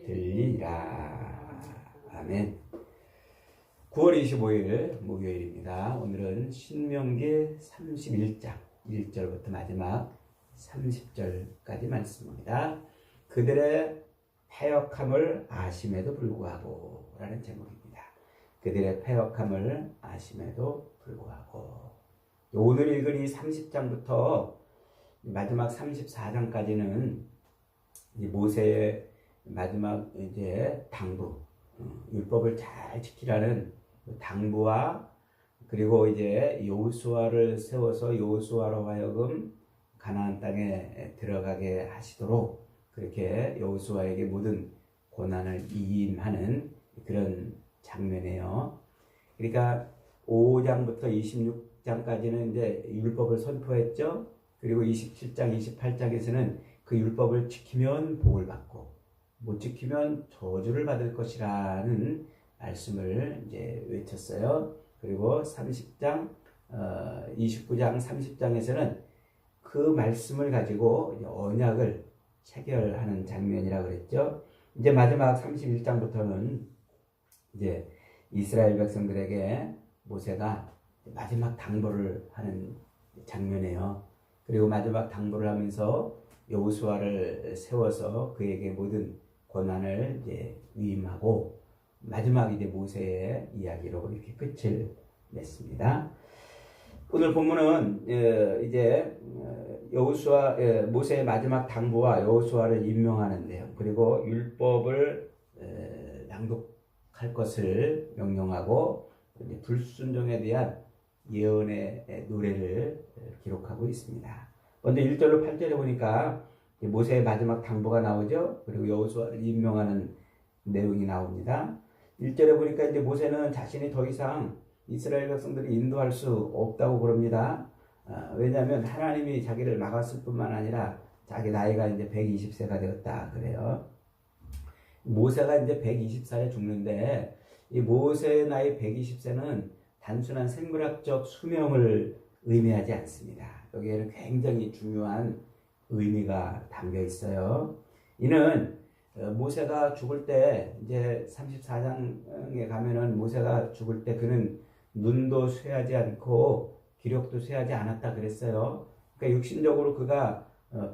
들리라. 아멘. 9월 25일 목요일입니다. 오늘은 신명기 31장 1절부터 마지막 30절까지 말씀입니다. 그들의 패역함을 아심에도 불구하고 라는 제목입니다. 그들의 패역함을 아심에도 불구하고. 오늘 읽은 이 30장부터 마지막 34장까지는 모세의 마지막 당부, 율법을 잘 지키라는 당부와, 그리고 여호수아를 세워서 여호수아로 하여금 가나안 땅에 들어가게 하시도록 그렇게 여호수아에게 모든 고난을 이임하는 그런 장면이에요. 그러니까 5장부터 26장까지는 율법을 선포했죠. 그리고 27장, 28장에서는 그 율법을 지키면 복을 받고 못 지키면 저주를 받을 것이라는 말씀을 외쳤어요. 그리고 30장, 29장, 30장에서는 그 말씀을 가지고 언약을 체결하는 장면이라 그랬죠. 마지막 31장부터는 이스라엘 백성들에게 모세가 마지막 당부를 하는 장면이에요. 그리고 마지막 당부를 하면서 여호수아를 세워서 그에게 모든 고난을 위임하고 마지막 모세의 이야기로 이렇게 끝을 냈습니다. 오늘 본문은 모세의 마지막 당부와 여호수아를 임명하는데요. 그리고 율법을 낭독할 것을 명령하고 불순종에 대한 예언의 노래를 기록하고 있습니다. 먼저 1절로 8절에 보니까 모세의 마지막 당부가 나오죠. 그리고 여호수아를 임명하는 내용이 나옵니다. 1절에 보니까 모세는 자신이 더 이상 이스라엘 백성들을 인도할 수 없다고 그럽니다. 왜냐하면 하나님이 자기를 막았을 뿐만 아니라 자기 나이가 120세가 되었다 그래요. 모세가 120살에 죽는데 이 모세의 나이 120세는 단순한 생물학적 수명을 의미하지 않습니다. 여기에는 굉장히 중요한 의미가 담겨 있어요. 이는 모세가 죽을 때 34장에 가면은 모세가 죽을 때 그는 눈도 쇠하지 않고 기력도 쇠하지 않았다 그랬어요. 그러니까 육신적으로 그가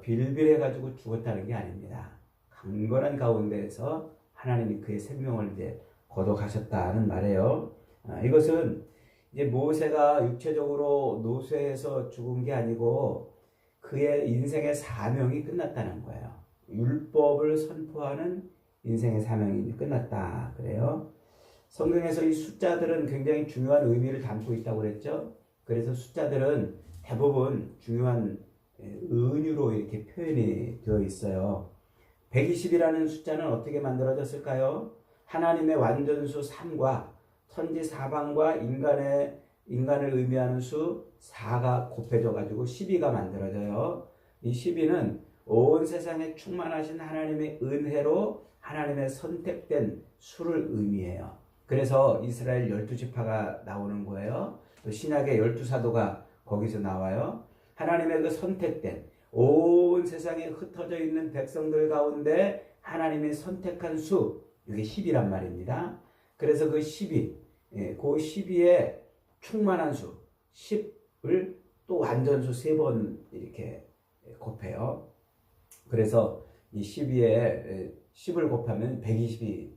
빌빌해 가지고 죽었다는 게 아닙니다. 강건한 가운데에서 하나님이 그의 생명을 거둬가셨다는 말이에요. 이것은 모세가 육체적으로 노쇠해서 죽은 게 아니고 그의 인생의 사명이 끝났다는 거예요. 율법을 선포하는 인생의 사명이 끝났다 그래요. 성경에서 이 숫자들은 굉장히 중요한 의미를 담고 있다고 그랬죠. 그래서 숫자들은 대부분 중요한 은유로 이렇게 표현이 되어 있어요. 120이라는 숫자는 어떻게 만들어졌을까요? 하나님의 완전수 3과 천지 사방과 인간을 의미하는 수 4가 곱해져 가지고 12가 만들어져요. 이 12는 온 세상에 충만하신 하나님의 은혜로 하나님의 선택된 수를 의미해요. 그래서 이스라엘 12지파가 나오는 거예요. 또 신약의 12사도가 거기서 나와요. 하나님의 그 선택된 온 세상에 흩어져 있는 백성들 가운데 하나님이 선택한 수, 이게 10이란 말입니다. 그래서 그 12, 그 12의 충만한 수, 10을 또 완전수 3번 이렇게 곱해요. 그래서 이 12에 10을 곱하면 120이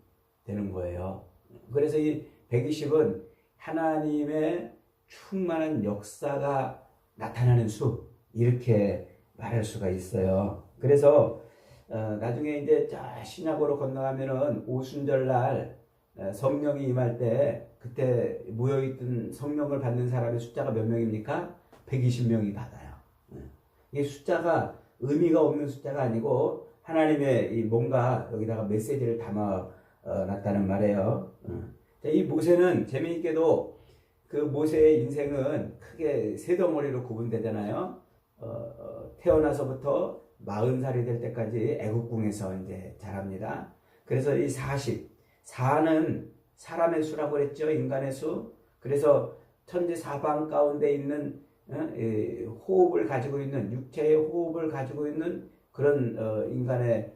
되는 거예요. 그래서 이 120은 하나님의 충만한 역사가 나타나는 수, 이렇게 말할 수가 있어요. 그래서 나중에 저 신약으로 건너가면은 오순절날 성령이 임할 때 그때 모여있던 성령을 받는 사람의 숫자가 몇 명입니까? 120명이 받아요. 이 숫자가 의미가 없는 숫자가 아니고 하나님의 뭔가 여기다가 메시지를 담아 놨다는 말이에요. 이 모세는 재미있게도 그 모세의 인생은 크게 세 덩어리로 구분되잖아요. 태어나서부터 40살이 될 때까지 애국궁에서 자랍니다. 그래서 이 4는 사람의 수라고 그랬죠. 인간의 수. 그래서 천지 사방 가운데 있는 호흡을 가지고 있는, 육체의 호흡을 가지고 있는 그런 인간의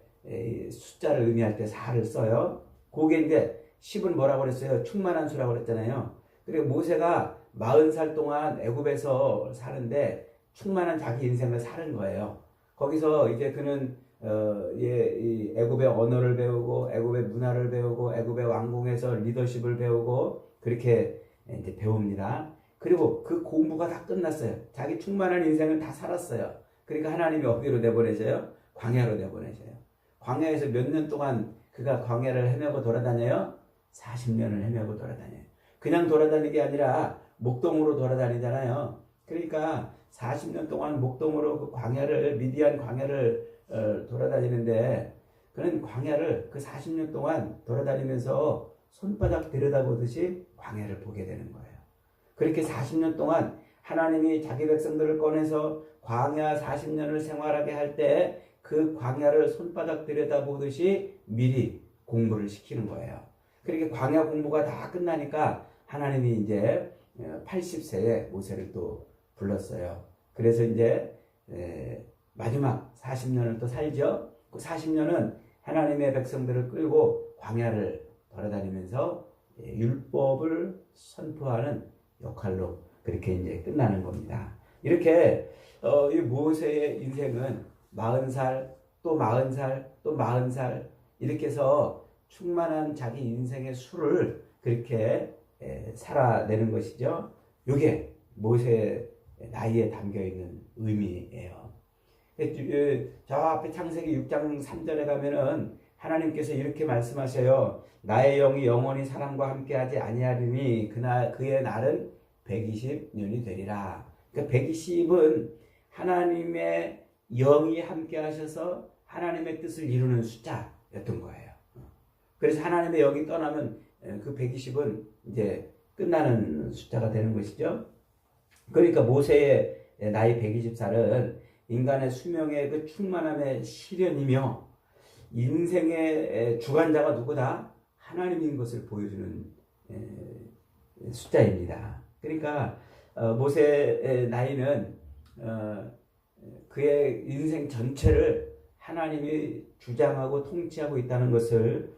숫자를 의미할 때 4를 써요. 그게 이제 10은 뭐라고 그랬어요? 충만한 수라고 그랬잖아요. 그리고 모세가 40살 동안 애굽에서 사는데 충만한 자기 인생을 사는 거예요. 거기서 이제 그는 이 애굽의 언어를 배우고 애굽의 문화를 배우고 애굽의 왕궁에서 리더십을 배우고 그렇게 이제 배웁니다. 그리고 그 공부가 다 끝났어요. 자기 충만한 인생을 다 살았어요. 그러니까 하나님이 어디로 내보내셔요? 광야로 내보내셔요. 광야에서 몇 년 동안 그가 광야를 헤매고 돌아다녀요? 40년을 헤매고 돌아다녀요. 그냥 돌아다니는 게 아니라 목동으로 돌아다니잖아요. 그러니까 40년 동안 목동으로 그 광야를, 미디안 광야를 돌아다니는데, 그런 광야를 그 40년 동안 돌아다니면서 손바닥 들여다보듯이 광야를 보게 되는 거예요. 그렇게 40년 동안 하나님이 자기 백성들을 꺼내서 광야 40년을 생활하게 할 때 그 광야를 손바닥 들여다보듯이 미리 공부를 시키는 거예요. 그렇게 광야 공부가 다 끝나니까 하나님이 이제 80세에 모세를 또 불렀어요. 그래서 이제 마지막 40년을 또 살죠. 그 40년은 하나님의 백성들을 끌고 광야를 돌아다니면서 율법을 선포하는 역할로 그렇게 이제 끝나는 겁니다. 이렇게 이 모세의 인생은 40살, 또 40살, 또 40살 이렇게 해서 충만한 자기 인생의 수를 그렇게 살아내는 것이죠. 이게 모세의 나이에 담겨있는 의미예요. 저 앞에 창세기 6장 3절에 가면은 하나님께서 이렇게 말씀하셔요. 나의 영이 영원히 사람과 함께하지 아니하리니 그의 날은 120년이 되리라. 그러니까 120은 하나님의 영이 함께하셔서 하나님의 뜻을 이루는 숫자였던 거예요. 그래서 하나님의 영이 떠나면 그 120은 이제 끝나는 숫자가 되는 것이죠. 그러니까 모세의 나이 120살은 인간의 수명의 그 충만함의 실현이며 인생의 주관자가 누구다? 하나님인 것을 보여주는 숫자입니다. 그러니까 모세의 나이는 그의 인생 전체를 하나님이 주장하고 통치하고 있다는 것을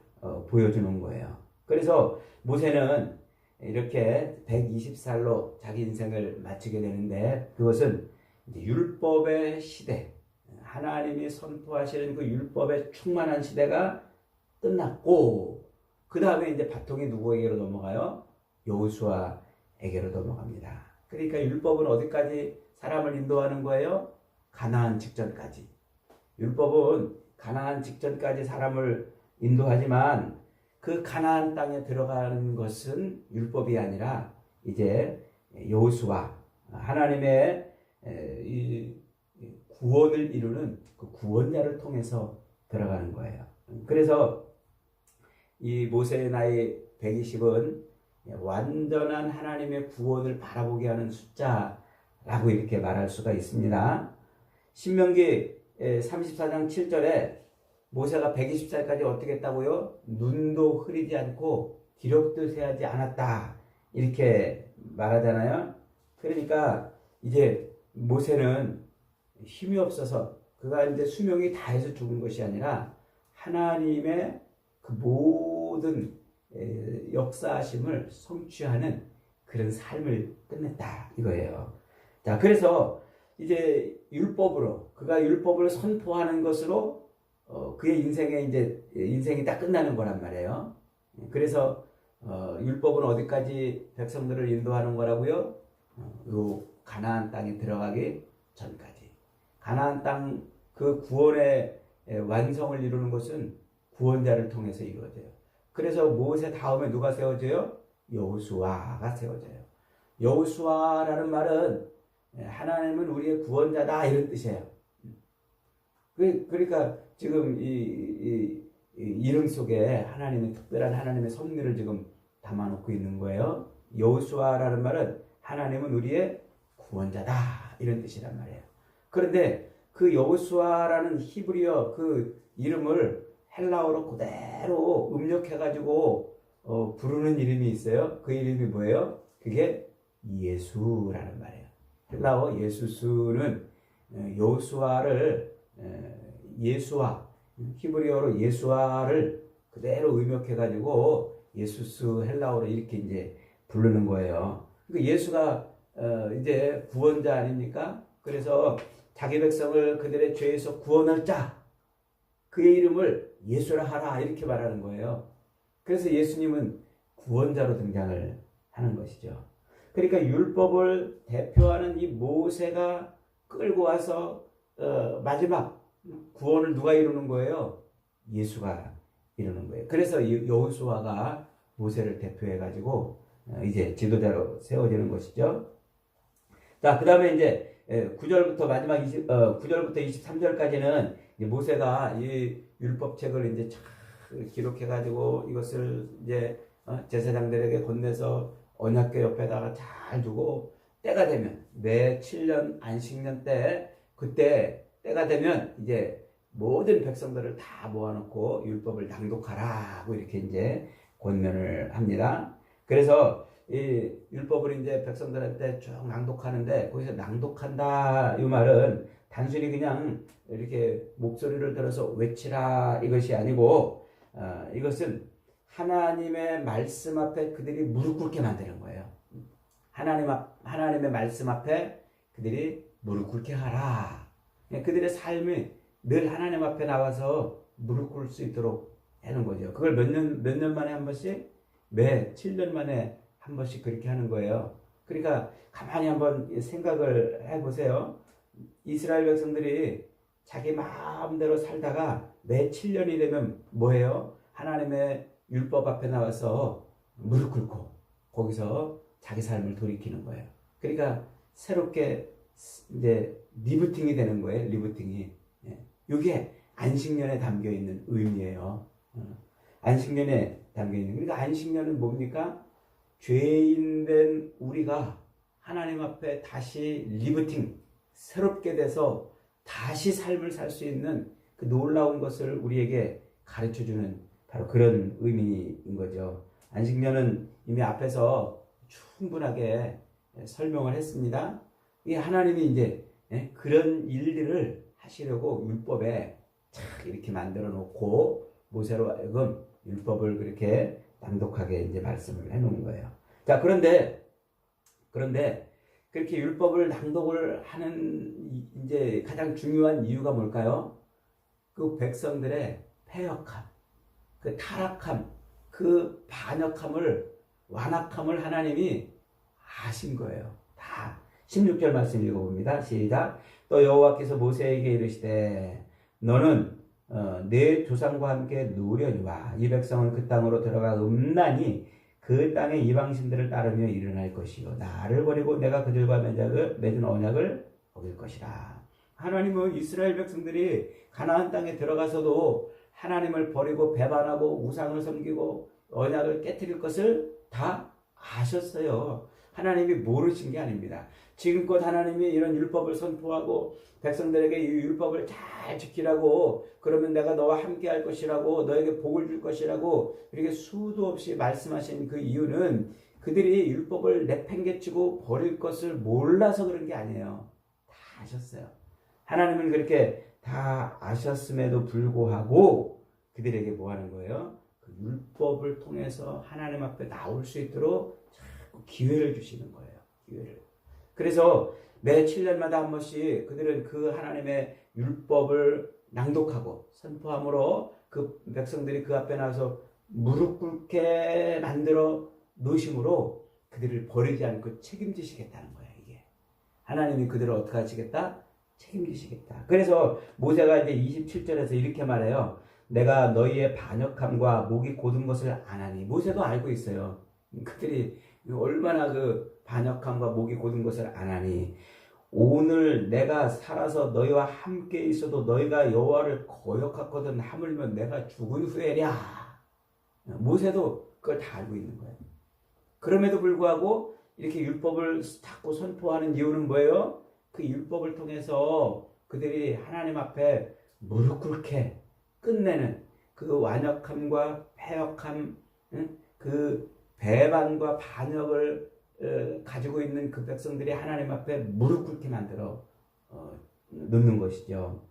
보여주는 거예요. 그래서 모세는 이렇게 120살로 자기 인생을 마치게 되는데, 그것은 이제 율법의 시대, 하나님이 선포하시는 그 율법의 충만한 시대가 끝났고, 그 다음에 이제 바통이 누구에게로 넘어가요? 여호수아에게로 넘어갑니다. 그러니까 율법은 어디까지 사람을 인도하는 거예요? 가나안 직전까지. 율법은 가나안 직전까지 사람을 인도하지만 그 가나안 땅에 들어가는 것은 율법이 아니라 이제 여호수아, 하나님의 이 구원을 이루는 그 구원자를 통해서 들어가는 거예요. 그래서 이 모세의 나이 120은 완전한 하나님의 구원을 바라보게 하는 숫자라고 이렇게 말할 수가 있습니다. 신명기 34장 7절에 모세가 120살까지 어떻게 했다고요? 눈도 흐리지 않고 기력도 쇠하지 않았다, 이렇게 말하잖아요. 그러니까 이제 모세는 힘이 없어서 그가 이제 수명이 다해서 죽은 것이 아니라 하나님의 그 모든 역사하심을 성취하는 그런 삶을 끝냈다, 이거예요. 자, 그래서 이제 율법으로, 그가 율법을 선포하는 것으로 그의 인생이 딱 끝나는 거란 말이에요. 그래서 율법은 어디까지 백성들을 인도하는 거라고요? 요 가나안 땅에 들어가기 전까지. 가나안 땅 그 구원의 완성을 이루는 것은 구원자를 통해서 이루어져요. 그래서 모세 다음에 누가 세워져요? 여호수아가 세워져요. 여호수아라는 말은 하나님은 우리의 구원자다, 이런 뜻이에요. 그러니까 지금 이 이름 속에 하나님의 특별한 하나님의 섭리를 지금 담아놓고 있는 거예요. 여호수아라는 말은 하나님은 우리의 구원자다, 이런 뜻이란 말이에요. 그런데 그 여호수아라는 히브리어 그 이름을 헬라어로 그대로 음력해가지고 부르는 이름이 있어요. 그 이름이 뭐예요? 그게 예수라는 말이에요. 헬라어 예수수는 여호수아를 예수와 히브리어로 예수아를 그대로 의역해가지고 예수스 헬라어로 이렇게 이제 부르는 거예요. 그러니까 예수가 이제 구원자 아닙니까? 그래서 자기 백성을 그들의 죄에서 구원할 자, 그의 이름을 예수라 하라 이렇게 말하는 거예요. 그래서 예수님은 구원자로 등장을 하는 것이죠. 그러니까 율법을 대표하는 이 모세가 끌고 와서 마지막 구원을 누가 이루는 거예요? 예수가 이루는 거예요. 그래서 여호수아가 모세를 대표해 가지고 이제 지도자로 세워지는 것이죠. 자, 그 다음에 이제 9절부터 마지막 9절부터 23절까지는 모세가 이 율법책을 이제 기록해 가지고 이것을 이제 제사장들에게 건네서 언약궤 옆에다가 잘 두고 때가 되면 매 7년 안식년 때 그때 때가 되면 이제 모든 백성들을 다 모아놓고 율법을 낭독하라고 이렇게 이제 권면을 합니다. 그래서 이 율법을 이제 백성들한테 쭉 낭독하는데 거기서 낭독한다 이 말은 단순히 그냥 이렇게 목소리를 들어서 외치라 이것이 아니고 이것은 하나님의 말씀 앞에 그들이 무릎 꿇게 만드는 거예요. 하나님의 말씀 앞에 그들이 무릎 꿇게 하라. 그들의 삶이 늘 하나님 앞에 나와서 무릎 꿇을 수 있도록 하는 거죠. 그걸 몇 년 만에 한 번씩? 매 7년 만에 한 번씩 그렇게 하는 거예요. 그러니까 가만히 한번 생각을 해보세요. 이스라엘 백성들이 자기 마음대로 살다가 매 7년이 되면 뭐예요? 하나님의 율법 앞에 나와서 무릎 꿇고 거기서 자기 삶을 돌이키는 거예요. 그러니까 새롭게 이제 리부팅이 되는 거예요. 리부팅이. 이게 안식년에 담겨 있는 의미예요. 안식년에 담겨 있는. 그러니까 안식년은 뭡니까? 죄인된 우리가 하나님 앞에 다시 리부팅, 새롭게 돼서 다시 삶을 살 수 있는 그 놀라운 것을 우리에게 가르쳐주는 바로 그런 의미인 거죠. 안식년은 이미 앞에서 충분하게 설명을 했습니다. 이 하나님이 이제 그런 일들을 하시려고 율법에 이렇게 만들어 놓고 모세로 하여금 율법을 그렇게 낭독하게 이제 말씀을 해 놓은 거예요. 자, 그런데 그렇게 율법을 낭독을 하는 이제 가장 중요한 이유가 뭘까요? 그 백성들의 패역함, 그 타락함, 그 반역함을 완악함을 하나님이 아신 거예요. 다 16절 말씀 읽어봅니다. 시작. 또 여호와께서 모세에게 이르시되 너는 내 조상과 함께 노련히와 이 백성은 그 땅으로 들어가 음란히 그 땅의 이방신들을 따르며 일어날 것이요 나를 버리고 내가 그들과 맺은 언약을 어길 것이라. 하나님은 이스라엘 백성들이 가나안 땅에 들어가서도 하나님을 버리고 배반하고 우상을 섬기고 언약을 깨뜨릴 것을 다 아셨어요. 하나님이 모르신 게 아닙니다. 지금껏 하나님이 이런 율법을 선포하고 백성들에게 이 율법을 잘 지키라고 그러면 내가 너와 함께 할 것이라고 너에게 복을 줄 것이라고 이렇게 수도 없이 말씀하신 그 이유는 그들이 율법을 내팽개치고 버릴 것을 몰라서 그런 게 아니에요. 다 아셨어요. 하나님은 그렇게 다 아셨음에도 불구하고 그들에게 뭐 하는 거예요? 그 율법을 통해서 하나님 앞에 나올 수 있도록 자꾸 기회를 주시는 거예요. 기회를. 그래서 매 7년마다 한 번씩 그들은 그 하나님의 율법을 낭독하고 선포함으로 그 백성들이 그 앞에 나와서 무릎 꿇게 만들어 놓으심으로 그들을 버리지 않고 책임지시겠다는 거예요. 이게 하나님이 그들을 어떻게 하시겠다? 책임지시겠다. 그래서 모세가 이제 27절에서 이렇게 말해요. 내가 너희의 반역함과 목이 곧은 것을 아나니. 모세도 알고 있어요. 그들이 얼마나 그 반역함과 목이 곧은 것을 아나니. 오늘 내가 살아서 너희와 함께 있어도 너희가 여호와를 거역하거든 하물며 내가 죽은 후에랴. 모세도 그걸 다 알고 있는 거예요. 그럼에도 불구하고 이렇게 율법을 자꾸 선포하는 이유는 뭐예요? 그 율법을 통해서 그들이 하나님 앞에 무릎 꿇게 끝내는 그 완역함과 패역함, 그 배반과 반역을 가지고 있는 그 백성들이 하나님 앞에 무릎 꿇게 만들어 놓는 것이죠.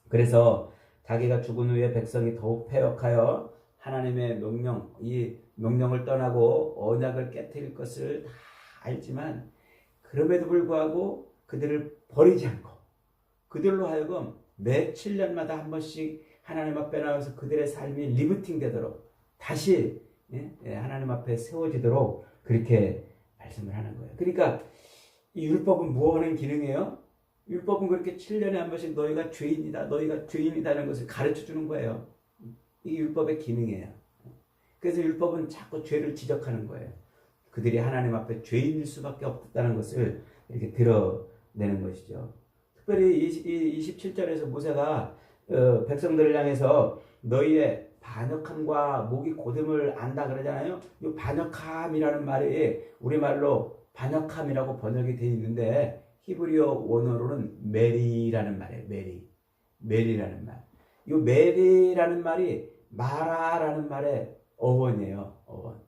그래서 자기가 죽은 후에 백성이 더욱 패역하여 하나님의 명령, 이 명령을 떠나고 언약을 깨뜨릴 것을 다 알지만 그럼에도 불구하고 그들을 버리지 않고 그들로 하여금 매 7년마다 한 번씩 하나님 앞에 나와서 그들의 삶이 리부팅 되도록 다시 하나님 앞에 세워지도록 그렇게 말씀을 하는 거예요. 그러니까 이 율법은 뭐 하는 기능이에요? 율법은 그렇게 7년에 한 번씩 너희가 죄인이다, 너희가 죄인이다는 것을 가르쳐 주는 거예요. 이 율법의 기능이에요. 그래서 율법은 자꾸 죄를 지적하는 거예요. 그들이 하나님 앞에 죄인일 수밖에 없다는 것을 이렇게 드러내는 것이죠. 특별히 27절에서 모세가 백성들을 향해서 너희의 반역함과 목이 고됨을 안다 그러잖아요. 이 반역함이라는 말이 우리말로 반역함이라고 번역이 되어 있는데 히브리어 원어로는 메리라는 말이에요. 메리라는 말. 이 메리라는 말이 마라라는 말의 어원이에요. 어원.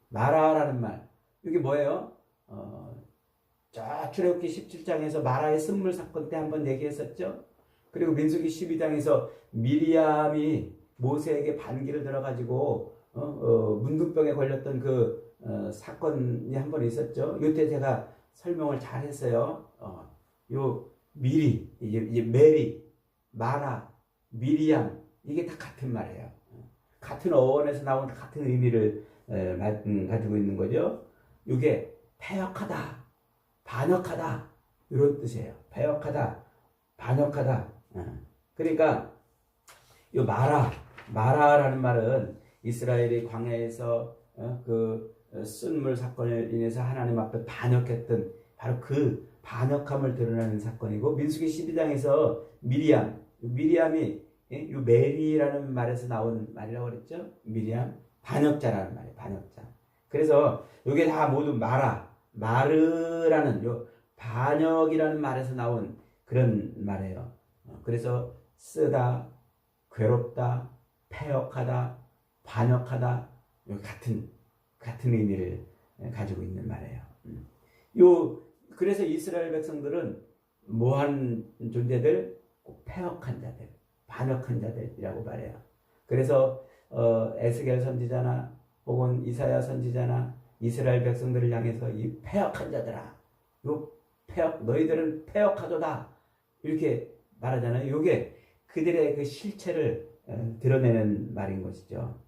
마라라는 말. 이게 뭐예요? 출애굽기 17장에서 마라의 쓴물 사건 때 한번 얘기했었죠. 그리고 민수기 12장에서 미리암이 모세에게 반기를 들어가지고 문둥병에 걸렸던 그 사건이 한 번 있었죠. 이때 제가 설명을 잘 했어요. 요 미리, 이제 메리, 마라, 미리암 이게 다 같은 말이에요. 같은 어원에서 나온 같은 의미를 가지고 있는 거죠. 이게 패역하다, 반역하다 이런 뜻이에요. 패역하다, 반역하다. 그러니까 이 마라라는 말은 이스라엘이 광야에서 그 쓴물 사건을 인해서 하나님 앞에 반역했던 바로 그 반역함을 드러내는 사건이고, 민수기 12장에서 미리암이 이 메리라는 말에서 나온 말이라고 그랬죠. 미리암 반역자라는 말이에요. 반역자. 그래서 이게 다 모두 마르라는 요 반역이라는 말에서 나온 그런 말이에요. 그래서 쓰다, 괴롭다, 패역하다, 반역하다 같은 의미를 가지고 있는 말이에요. 그래서 이스라엘 백성들은 뭐한 존재들? 꼭 패역한 자들, 반역한 자들이라고 말해요. 그래서 에스겔 선지자나 혹은 이사야 선지자나 이스라엘 백성들을 향해서 이 패역한 자들아, 너희들은 패역하도다 이렇게 말하잖아요. 이게 그들의 그 실체를 드러내는 말인 것이죠.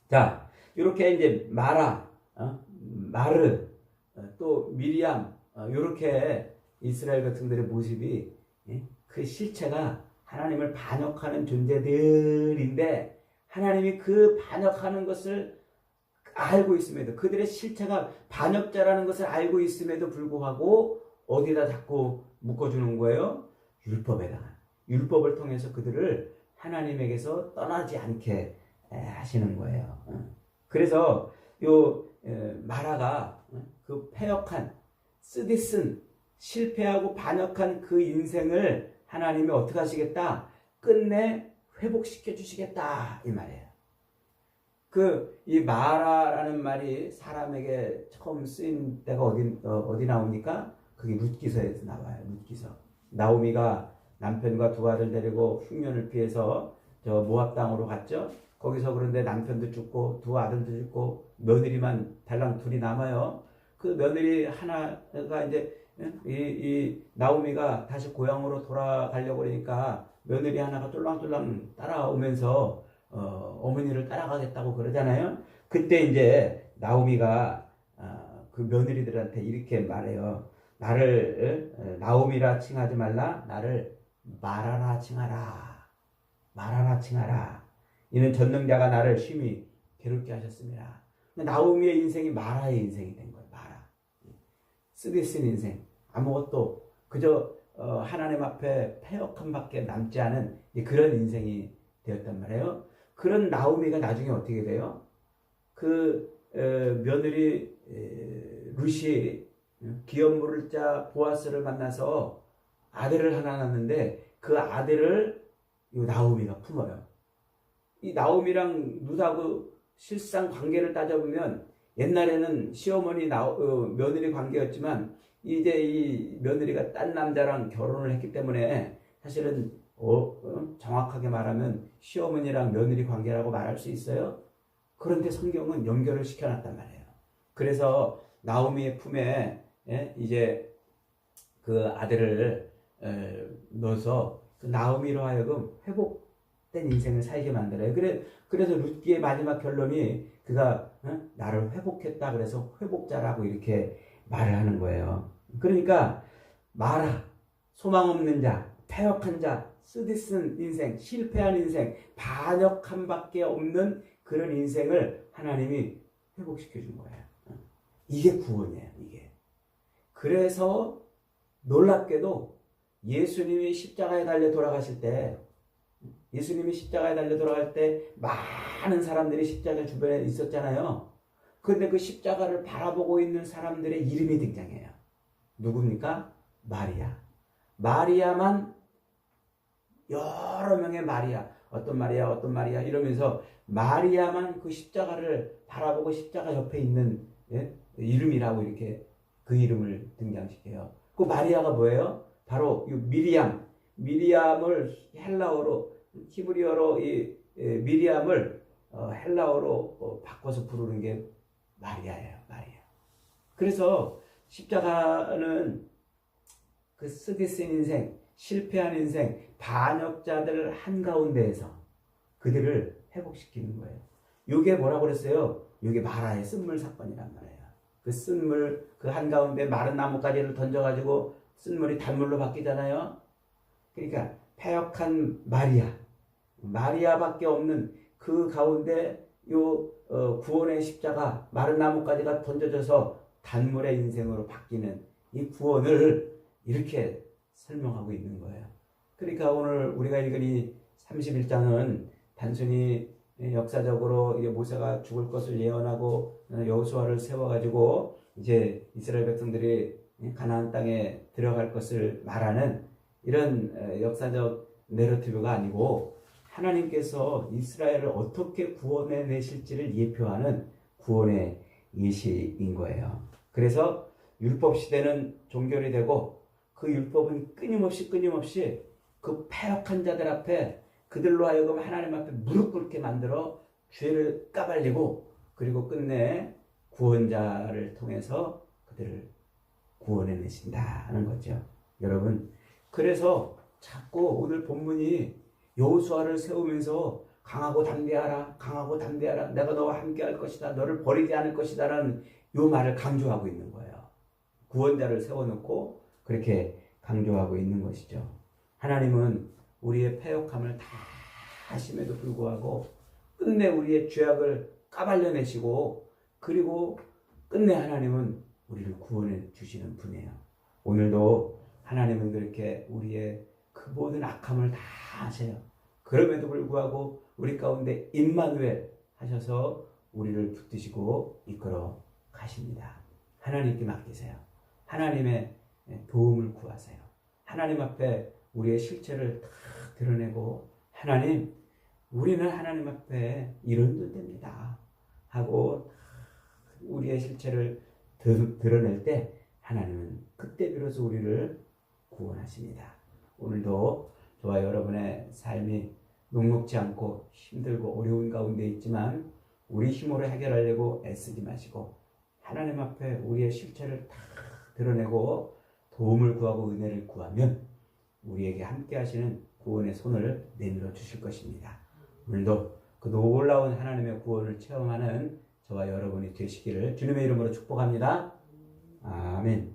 자, 이렇게 이제 마르, 또 미리암, 이렇게 이스라엘 백성들의 모습이 그 실체가 하나님을 반역하는 존재들인데, 하나님이 그 반역하는 것을 알고 있음에도, 그들의 실체가 반역자라는 것을 알고 있음에도 불구하고 어디다 자꾸 묶어주는 거예요? 율법에다가. 율법을 통해서 그들을 하나님에게서 떠나지 않게 하시는 거예요. 그래서 마라가 그 패역한, 쓰디쓴, 실패하고 반역한 그 인생을 하나님이 어떻게 하시겠다? 끝내 회복시켜 주시겠다 이 말이에요. 이 마라라는 말이 사람에게 처음 쓰인 때가 어디 나옵니까? 그게 룻기서에서 나와요. 룻기서. 나오미가 남편과 두 아들 데리고 흉년을 피해서 저 모압 땅으로 갔죠. 거기서 그런데 남편도 죽고 두 아들도 죽고 며느리만 달랑 둘이 남아요. 그 며느리 하나가 이제 이 나오미가 다시 고향으로 돌아가려고 그러니까 며느리 하나가 쫄랑쫄랑 따라오면서 어머니를 따라가겠다고 그러잖아요. 그때 이제 나오미가 그 며느리들한테 이렇게 말해요. 나를 나오미라 칭하지 말라. 나를 마라라 칭하라. 마라라 칭하라. 이는 전능자가 나를 심히 괴롭게 하셨습니다. 나오미의 인생이 마라의 인생이 된 거예요. 마라. 쓰디쓴 인생. 아무것도 그저 하나님 앞에 패역함밖에 남지 않은 그런 인생이 되었단 말이에요. 그런 나오미가 나중에 어떻게 돼요? 며느리 룻이 기업물을 자 보아스를 만나서 아들을 하나 낳는데 그 아들을 이 나오미가 품어요. 이 나오미랑 룻하고 실상 관계를 따져보면 옛날에는 시어머니 며느리 관계였지만 이제 이 며느리가 딴 남자랑 결혼을 했기 때문에 사실은 정확하게 말하면 시어머니랑 며느리 관계라고 말할 수 있어요. 그런데 성경은 연결을 시켜놨단 말이에요. 그래서 나오미의 품에 이제 그 아들을 넣어서 그 나오미로 하여금 회복된 인생을 살게 만들어요. 그래서 룻기의 마지막 결론이 그가 나를 회복했다 그래서 회복자라고 이렇게 말을 하는 거예요. 그러니까 마라, 소망 없는 자, 패역한 자, 쓰디쓴 인생, 실패한 인생, 반역한 밖에 없는 그런 인생을 하나님이 회복시켜 준 거예요. 이게 구원이에요, 이게. 그래서 놀랍게도 예수님이 십자가에 달려 돌아가실 때, 많은 사람들이 십자가 주변에 있었잖아요. 그런데 그 십자가를 바라보고 있는 사람들의 이름이 등장해요. 누굽니까? 마리아. 마리아만, 여러 명의 마리아, 어떤 마리아 이러면서 마리아만 그 십자가를 바라보고 십자가 옆에 있는 이름이라고 이렇게 그 이름을 등장시켜요. 그 마리아가 뭐예요? 바로 이 미리암을 헬라어로, 히브리어로 미리암을 헬라어로 바꿔서 부르는 게 마리아예요. 마리아. 그래서 십자가는 그 쓰기 쓴 인생, 실패한 인생, 반역자들 한가운데에서 그들을 회복시키는 거예요. 이게 뭐라고 그랬어요? 이게 마라의 쓴물 사건이란 말이에요. 그 쓴물, 그 한가운데 마른 나뭇가지를 던져가지고 쓴물이 단물로 바뀌잖아요. 그러니까 패역한 마리아밖에 없는 그 가운데 구원의 십자가, 마른 나뭇가지가 던져져서 단물의 인생으로 바뀌는 이 구원을 이렇게 설명하고 있는 거예요. 그러니까 오늘 우리가 읽은 이 31장은 단순히 역사적으로 모세가 죽을 것을 예언하고 여호수아를 세워가지고 이제 이스라엘 백성들이 가나안 땅에 들어갈 것을 말하는 이런 역사적 내러티브가 아니고 하나님께서 이스라엘을 어떻게 구원해 내실지를 예표하는 구원의 예시인 거예요. 그래서 율법 시대는 종결이 되고 그 율법은 끊임없이 그 패역한 자들 앞에 그들로 하여금 하나님 앞에 무릎 꿇게 만들어 죄를 까발리고 그리고 끝내 구원자를 통해서 그들을 구원해내신다는 거죠. 여러분, 그래서 자꾸 오늘 본문이 여호수아를 세우면서 강하고 담대하라, 내가 너와 함께 할 것이다, 너를 버리지 않을 것이다 라는 이 말을 강조하고 있는 거예요. 구원자를 세워놓고 그렇게 강조하고 있는 것이죠. 하나님은 우리의 패역함을 다 하심에도 불구하고 끝내 우리의 죄악을 까발려내시고 그리고 끝내 하나님은 우리를 구원해 주시는 분이에요. 오늘도 하나님은 그렇게 우리의 그 모든 악함을 다 하세요. 그럼에도 불구하고 우리 가운데 임마누엘 하셔서 우리를 붙드시고 이끌어 가십니다. 하나님께 맡기세요. 하나님의 도움을 구하세요. 하나님 앞에 우리의 실체를 다 드러내고 하나님, 우리는 하나님 앞에 이런 존재입니다 하고 우리의 실체를 드러낼 때 하나님은 그때 비로소 우리를 구원하십니다. 오늘도 저와 여러분의 삶이 녹록지 않고 힘들고 어려운 가운데 있지만 우리 힘으로 해결하려고 애쓰지 마시고 하나님 앞에 우리의 실체를 다 드러내고 도움을 구하고 은혜를 구하면 우리에게 함께 하시는 구원의 손을 내밀어 주실 것입니다. 오늘도 그 놀라운 하나님의 구원을 체험하는 저와 여러분이 되시기를 주님의 이름으로 축복합니다. 아멘.